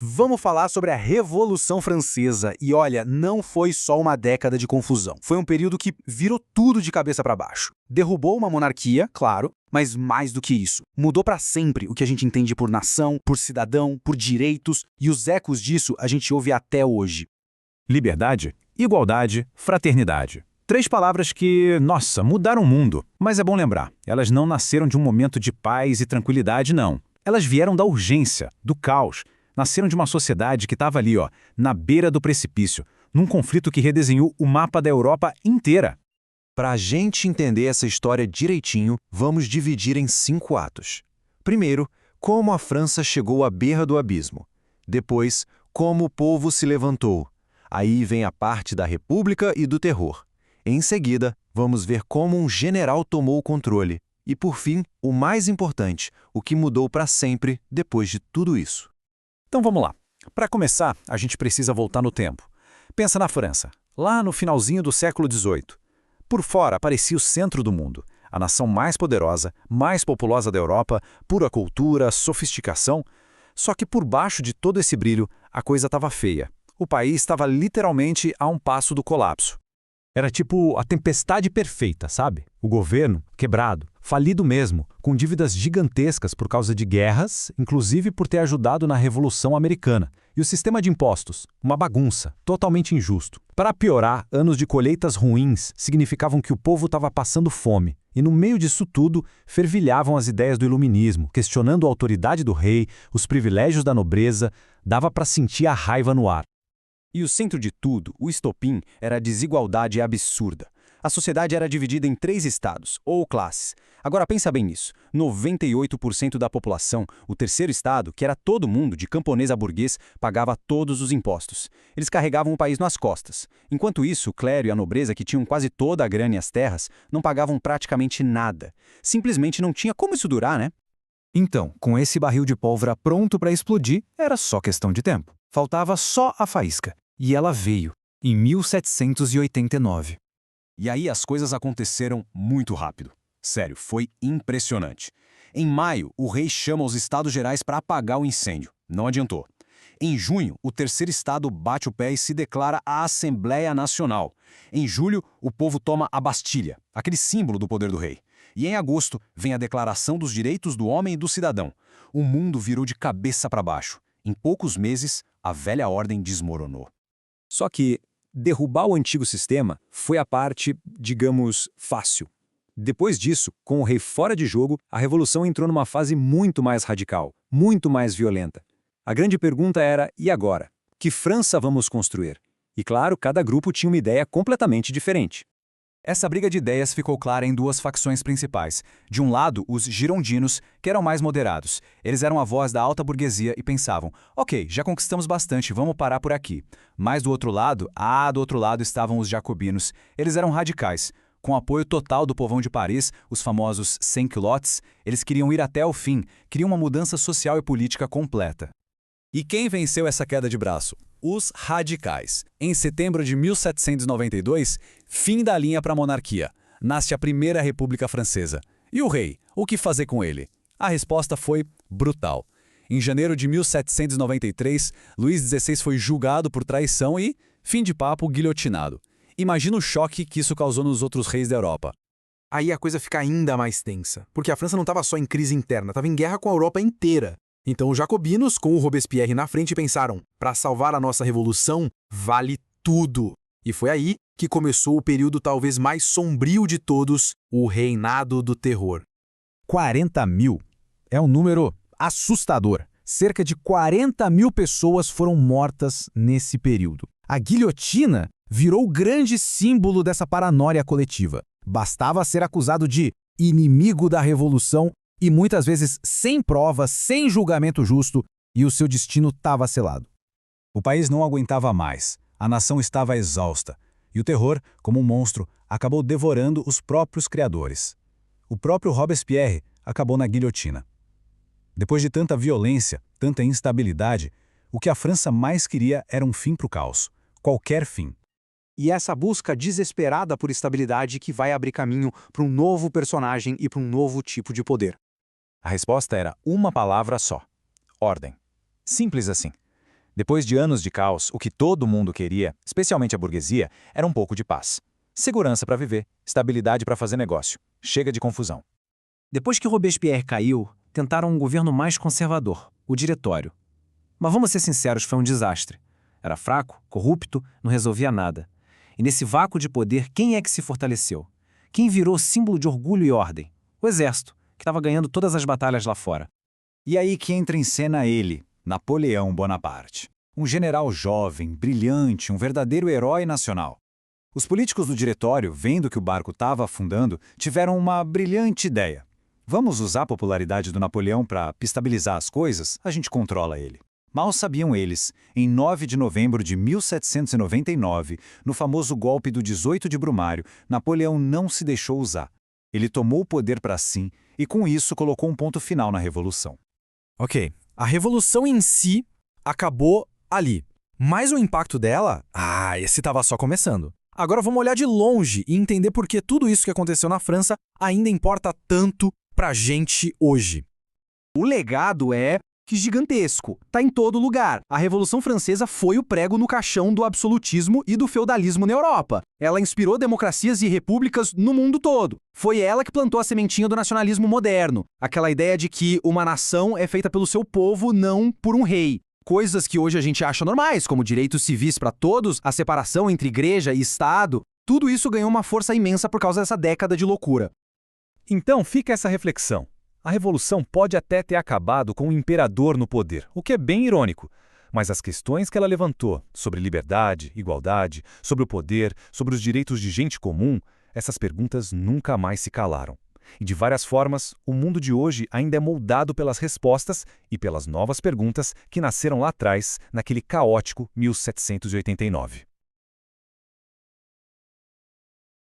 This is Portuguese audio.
Vamos falar sobre a Revolução Francesa. E olha, não foi só uma década de confusão. Foi um período que virou tudo de cabeça para baixo. Derrubou uma monarquia, claro, mas mais do que isso. Mudou para sempre o que a gente entende por nação, por cidadão, por direitos, e os ecos disso a gente ouve até hoje. Liberdade, igualdade, fraternidade. 3 palavras que, nossa, mudaram o mundo. Mas é bom lembrar, elas não nasceram de um momento de paz e tranquilidade, não. Elas vieram da urgência, do caos. Nasceram de uma sociedade que estava ali, na beira do precipício, num conflito que redesenhou o mapa da Europa inteira. Para a gente entender essa história direitinho, vamos dividir em 5 atos. Primeiro, como a França chegou à beira do abismo. Depois, como o povo se levantou. Aí vem a parte da República e do terror. Em seguida, vamos ver como um general tomou o controle. E, por fim, o mais importante, o que mudou para sempre depois de tudo isso. Então vamos lá. Para começar, a gente precisa voltar no tempo. Pensa na França, lá no finalzinho do século XVIII. Por fora parecia o centro do mundo, a nação mais poderosa, mais populosa da Europa, pura cultura, sofisticação. Só que por baixo de todo esse brilho, a coisa estava feia. O país estava literalmente a um passo do colapso. Era tipo a tempestade perfeita, sabe? O governo, quebrado, falido mesmo, com dívidas gigantescas por causa de guerras, inclusive por ter ajudado na Revolução Americana. E o sistema de impostos, uma bagunça, totalmente injusto. Para piorar, anos de colheitas ruins significavam que o povo estava passando fome. E no meio disso tudo, fervilhavam as ideias do iluminismo, questionando a autoridade do rei, os privilégios da nobreza, dava para sentir a raiva no ar. E o centro de tudo, o estopim, era a desigualdade absurda. A sociedade era dividida em 3 estados, ou classes. Agora pensa bem nisso. 98% da população, o terceiro estado, que era todo mundo, de camponês a burguês, pagava todos os impostos. Eles carregavam o país nas costas. Enquanto isso, o clero e a nobreza, que tinham quase toda a grana e as terras, não pagavam praticamente nada. Simplesmente não tinha como isso durar, né? Então, com esse barril de pólvora pronto para explodir, era só questão de tempo. Faltava só a faísca. E ela veio, em 1789. E aí as coisas aconteceram muito rápido. Sério, foi impressionante. Em maio, o rei chama os Estados Gerais para apagar o incêndio. Não adiantou. Em junho, o terceiro estado bate o pé e se declara a Assembleia Nacional. Em julho, o povo toma a Bastilha, aquele símbolo do poder do rei. E em agosto, vem a Declaração dos Direitos do Homem e do Cidadão. O mundo virou de cabeça para baixo. Em poucos meses, a velha ordem desmoronou. Só que derrubar o antigo sistema foi a parte, digamos, fácil. Depois disso, com o rei fora de jogo, a revolução entrou numa fase muito mais radical, muito mais violenta. A grande pergunta era, e agora? Que França vamos construir? E claro, cada grupo tinha uma ideia completamente diferente. Essa briga de ideias ficou clara em 2 facções principais. De um lado, os girondinos, que eram mais moderados. Eles eram a voz da alta burguesia e pensavam, ok, já conquistamos bastante, vamos parar por aqui. Mas do outro lado, estavam os jacobinos. Eles eram radicais. Com apoio total do povão de Paris, os famosos sans-culottes, eles queriam ir até o fim, queriam uma mudança social e política completa. E quem venceu essa queda de braço? Os radicais. Em setembro de 1792, fim da linha para a monarquia. Nasce a Primeira República Francesa. E o rei? O que fazer com ele? A resposta foi brutal. Em janeiro de 1793, Luís XVI foi julgado por traição e, fim de papo, guilhotinado. Imagina o choque que isso causou nos outros reis da Europa. Aí a coisa fica ainda mais tensa, porque a França não estava só em crise interna, estava em guerra com a Europa inteira. Então os jacobinos, com o Robespierre na frente, pensaram, para salvar a nossa revolução, vale tudo. E foi aí que começou o período talvez mais sombrio de todos, o Reinado do Terror. 40 mil. É um número assustador. Cerca de 40 mil pessoas foram mortas nesse período. A guilhotina virou o grande símbolo dessa paranoia coletiva. Bastava ser acusado de inimigo da revolução e muitas vezes sem provas, sem julgamento justo, e o seu destino estava selado. O país não aguentava mais, a nação estava exausta, e o terror, como um monstro, acabou devorando os próprios criadores. O próprio Robespierre acabou na guilhotina. Depois de tanta violência, tanta instabilidade, o que a França mais queria era um fim para o caos, qualquer fim. E essa busca desesperada por estabilidade que vai abrir caminho para um novo personagem e para um novo tipo de poder. A resposta era uma palavra só: ordem. Simples assim. Depois de anos de caos, o que todo mundo queria, especialmente a burguesia, era um pouco de paz. Segurança para viver, estabilidade para fazer negócio. Chega de confusão. Depois que Robespierre caiu, tentaram um governo mais conservador, o Diretório. Mas vamos ser sinceros, foi um desastre. Era fraco, corrupto, não resolvia nada. E nesse vácuo de poder, quem é que se fortaleceu? Quem virou símbolo de orgulho e ordem? O exército, que estava ganhando todas as batalhas lá fora. E aí que entra em cena ele, Napoleão Bonaparte. Um general jovem, brilhante, um verdadeiro herói nacional. Os políticos do Diretório, vendo que o barco estava afundando, tiveram uma brilhante ideia. Vamos usar a popularidade do Napoleão para estabilizar as coisas? A gente controla ele. Mal sabiam eles, em 9 de novembro de 1799, no famoso golpe do 18 de Brumário, Napoleão não se deixou usar. Ele tomou o poder para si e, com isso, colocou um ponto final na Revolução. Ok, a Revolução em si acabou ali. Mas o impacto dela, esse estava só começando. Agora vamos olhar de longe e entender por que tudo isso que aconteceu na França ainda importa tanto pra gente hoje. O legado é gigantesco, tá em todo lugar. A Revolução Francesa foi o prego no caixão do absolutismo e do feudalismo na Europa. Ela inspirou democracias e repúblicas no mundo todo. Foi ela que plantou a sementinha do nacionalismo moderno, aquela ideia de que uma nação é feita pelo seu povo, não por um rei. Coisas que hoje a gente acha normais, como direitos civis para todos, a separação entre igreja e Estado, tudo isso ganhou uma força imensa por causa dessa década de loucura. Então fica essa reflexão. A Revolução pode até ter acabado com o imperador no poder, o que é bem irônico. Mas as questões que ela levantou sobre liberdade, igualdade, sobre o poder, sobre os direitos de gente comum, essas perguntas nunca mais se calaram. E de várias formas, o mundo de hoje ainda é moldado pelas respostas e pelas novas perguntas que nasceram lá atrás, naquele caótico 1789.